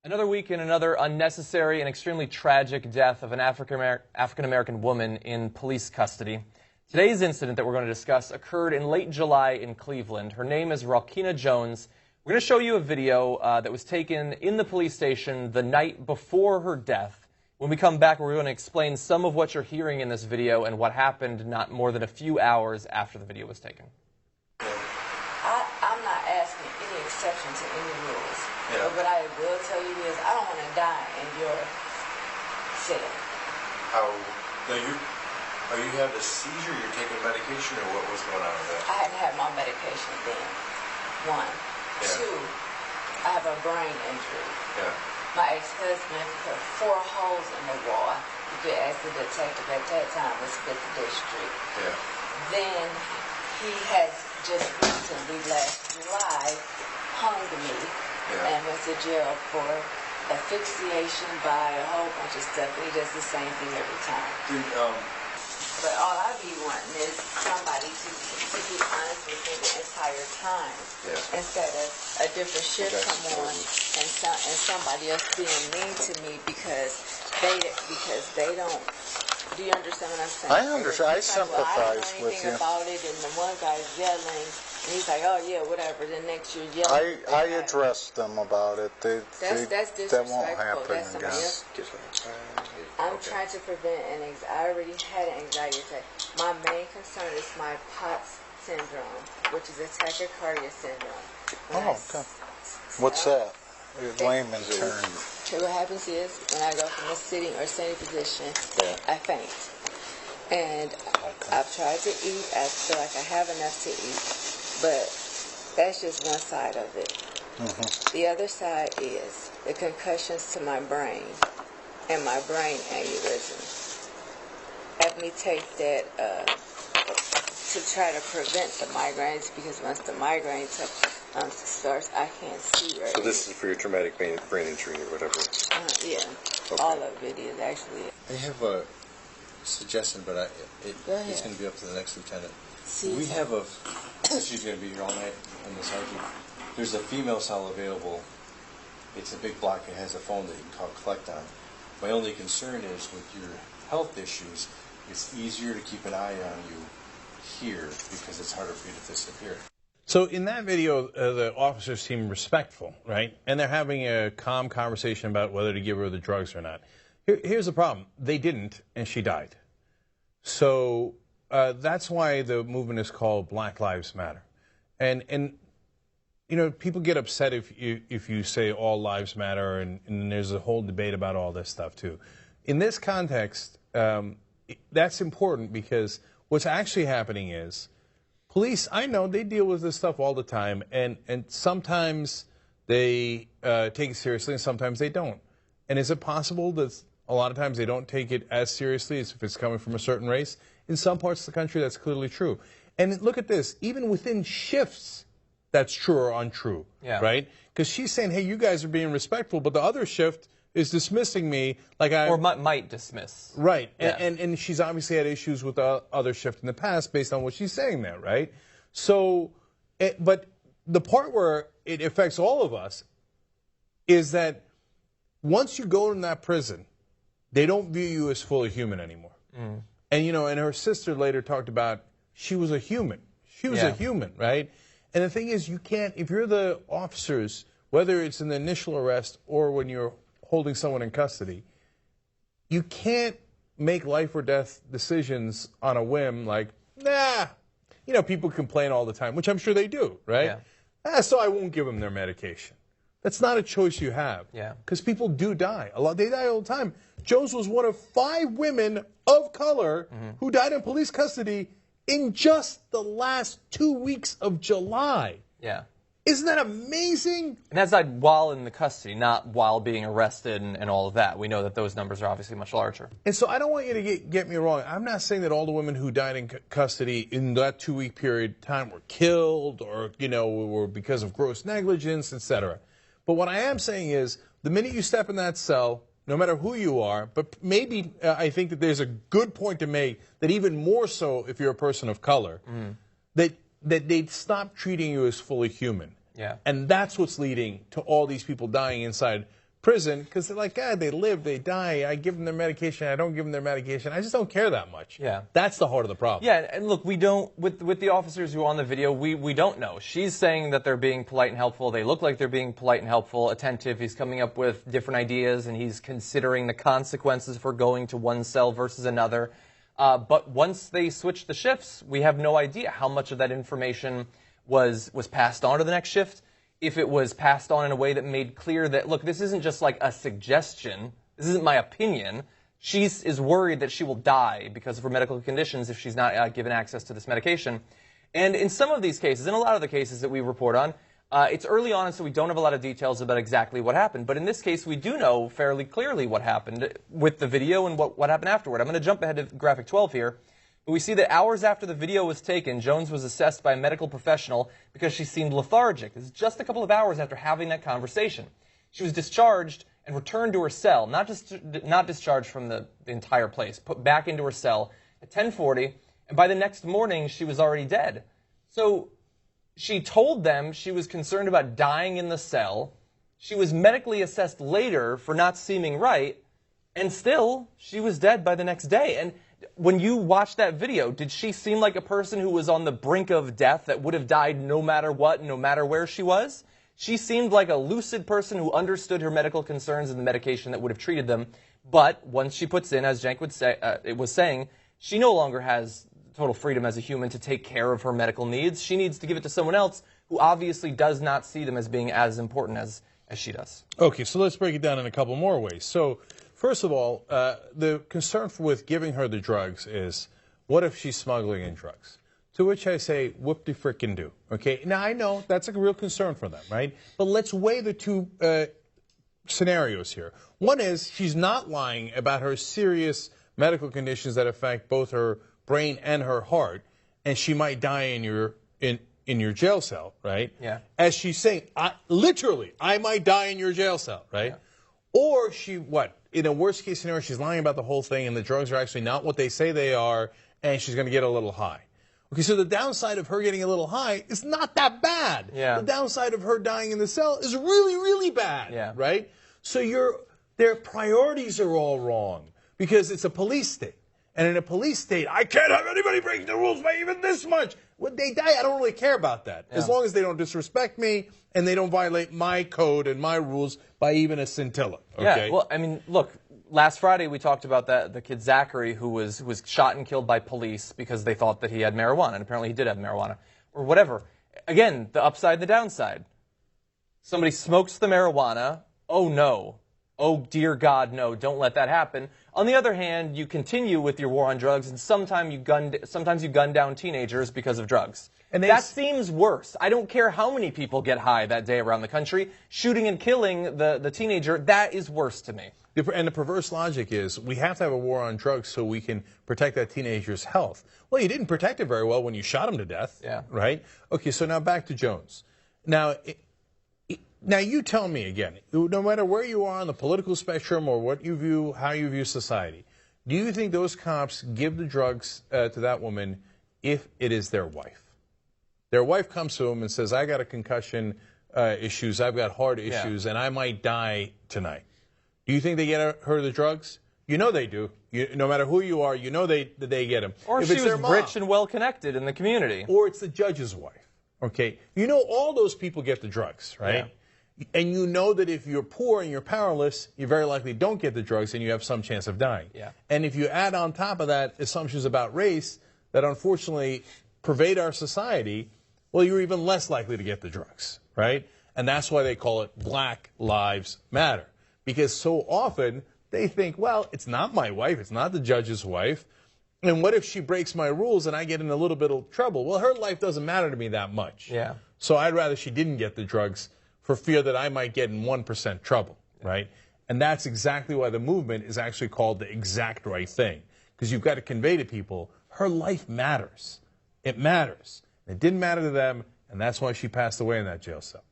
Another week in another unnecessary and extremely tragic death of an African-American woman in police custody. Today's incident that we're going to discuss occurred in late July in Cleveland. Her name is Ralkina Jones. We're going to show you a video that was taken in the police station the night before her death. When we come back, we're going to explain some of what you're hearing in this video and what happened not more than a few hours after the video was taken. I'm not asking any exception to any rules. Yeah. But what I will tell you is I don't want to die in your cell. Now you had a seizure, you're taking medication, or what was going on with that? I hadn't had my medication then. One. Yeah. Two, I have a brain injury. Yeah. My ex-husband put 4 holes in the wall. You could ask the detective at that time, was Fifth District. Yeah. Then he has just recently, last July, hung me and went to jail for asphyxiation by a whole bunch of stuff. He does the same thing every time. But all I be wanting is somebody to be honest with me the entire time, instead of a different shift come on and somebody else being mean to me because they don't. Do you understand what I'm saying? I understand. I sympathize with you. I don't know anything about it, and the one guy's yelling, and he's like, "Oh yeah, whatever." The next you're yelling. I addressed them about it. That's disrespectful. That won't happen That's somebody else. I'm trying to prevent an anxiety. I already had an anxiety attack. My main concern is my POTS syndrome, which is a tachycardia syndrome. Okay. What's that? Layman's term. What happens is when I go from a sitting or standing position, I faint. And I've tried to eat. I feel like I have enough to eat, but that's just one side of it. The other side is the concussions to my brain and my brain aneurysm. Have me take that to try to prevent the migraines, because once the migraine starts, I can't see. So this is for your traumatic brain injury or whatever? Yeah. Okay. All of it is actually. I have a suggestion, but it's going to be up to the next lieutenant. We have she's going to be here all night on this argument. There's a female cell available. It's a big block. It has a phone that you can call collect on. My only concern is with your health issues, it's easier to keep an eye on you here because it's harder for you to disappear. So in that video, the officers seem respectful, right? And they're having a calm conversation about whether to give her the drugs or not. Here's the problem. They didn't, and she died. So that's why the movement is called Black Lives Matter. And you know, people get upset if you say all lives matter, and there's a whole debate about all this stuff too. In this context, that's important because what's actually happening is police, I know they deal with this stuff all the time, and sometimes they take it seriously and sometimes they don't. And is it possible that a lot of times they don't take it as seriously as if it's coming from a certain race? In some parts of the country, that's clearly true. And look at this, even within shifts, that's true or untrue, right? Because she's saying, hey, you guys are being respectful, but the other shift is dismissing me like I... Or might dismiss. Right, and she's obviously had issues with the other shift in the past based on what she's saying there, right? So, but the part where it affects all of us is that once you go in that prison, they don't view you as fully human anymore. And, you know, and her sister later talked about she was a human. She was a human, right? And the thing is, you can't, if you're the officers, whether it's in the initial arrest or when you're holding someone in custody, you can't make life or death decisions on a whim like, nah. You know, people complain all the time, which I'm sure they do, right? So I won't give them their medication. That's not a choice you have. Because people do die. They die all the time. Jones was one of 5 women of color who died in police custody in just the last 2 weeks of July. Isn't that amazing? And that's died while in the custody, not while being arrested and all of that. We know that those numbers are obviously much larger. And so I don't want you to get me wrong. I'm not saying that all the women who died in custody in that 2-week period of time were killed or, you know, were because of gross negligence, etc. But what I am saying is the minute you step in that cell, no matter who you are, but maybe I think that there's a good point to make that even more so if you're a person of color, that they'd stop treating you as fully human. Yeah. And that's what's leading to all these people dying inside prison because they're like, God, they live, they die. I give them their medication, I don't give them their medication. I just don't care that much. Yeah. That's the heart of the problem. Yeah, and look, we don't, with the officers who are on the video, we don't know. She's saying that they're being polite and helpful. They look like they're being polite and helpful, attentive. He's coming up with different ideas, and he's considering the consequences for going to one cell versus another. But once they switch the shifts, we have no idea how much of that information was passed on to the next shift. If it was passed on in a way that made clear that, look, this isn't just like a suggestion. This isn't my opinion. She is worried that she will die because of her medical conditions if she's not given access to this medication. And in some of these cases, in a lot of the cases that we report on, it's early on, and so we don't have a lot of details about exactly what happened. But in this case, we do know fairly clearly what happened with the video and what happened afterward. I'm going to jump ahead to graphic 12 here. But we see that hours after the video was taken, Jones was assessed by a medical professional because she seemed lethargic. This is just a couple of hours after having that conversation. She was discharged and returned to her cell, not discharged from the entire place, put back into her cell at 10:40, and by the next morning, she was already dead. So she told them she was concerned about dying in the cell. She was medically assessed later for not seeming right, and still, she was dead by the next day. And when you watched that video, did she seem like a person who was on the brink of death that would have died no matter what, no matter where she was? She seemed like a lucid person who understood her medical concerns and the medication that would have treated them. But once she puts in, as Cenk was saying, she no longer has total freedom as a human to take care of her medical needs. She needs to give it to someone else who obviously does not see them as being as important as she does. Okay, so let's break it down in a couple more ways. So, first of all, the concern with giving her the drugs is, what if she's smuggling in drugs? To which I say, whoop-de-frickin-do. Okay, now I know that's a real concern for them, right? But let's weigh the two scenarios here. One is she's not lying about her serious medical conditions that affect both her brain and her heart, and she might die in your jail cell, right? Yeah. As she's saying, literally, I might die in your jail cell, right? Yeah. Or she, in a worst case scenario, she's lying about the whole thing and the drugs are actually not what they say they are, and she's going to get a little high. Okay, so the downside of her getting a little high is not that bad. Yeah. The downside of her dying in the cell is really, really bad. Yeah. Right? So their priorities are all wrong because it's a police state. And in a police state, I can't have anybody breaking the rules by even this much. When they die, I don't really care about that. Yeah. As long as they don't disrespect me and they don't violate my code and my rules by even a scintilla. Okay? Yeah, well, I mean, look, last Friday we talked about the kid Zachary who was shot and killed by police because they thought that he had marijuana, and apparently he did have marijuana, or whatever. Again, the upside and the downside. Somebody smokes the marijuana, oh no. Oh, dear God, no, don't let that happen. On the other hand, you continue with your war on drugs, and sometimes you gun down teenagers because of drugs. And that seems worse. I don't care how many people get high that day around the country. Shooting and killing the teenager, that is worse to me. And the perverse logic is we have to have a war on drugs so we can protect that teenager's health. Well, you didn't protect it very well when you shot him to death. Yeah. Right? Okay, so now back to Jones. Now you tell me again, no matter where you are on the political spectrum or how you view society, do you think those cops give the drugs to that woman if it is their wife? Their wife comes to them and says, I got a concussion issues, I've got heart issues, and I might die tonight. Do you think they get her the drugs? You know they do. No matter who you are, you know they get them. Or if she was rich and well-connected in the community. Or it's the judge's wife. Okay? You know all those people get the drugs, right? Yeah. And you know that if you're poor and you're powerless, you very likely don't get the drugs and you have some chance of dying. Yeah. And if you add on top of that assumptions about race that unfortunately pervade our society, well, you're even less likely to get the drugs, right? And that's why they call it Black Lives Matter. Because so often they think, well, it's not my wife, it's not the judge's wife, and what if she breaks my rules and I get in a little bit of trouble? Well, her life doesn't matter to me that much. Yeah. So I'd rather she didn't get the drugs for fear that I might get in 1% trouble, right? And that's exactly why the movement is actually called the exact right thing. Because you've got to convey to people, her life matters. It matters. It didn't matter to them, and that's why she passed away in that jail cell.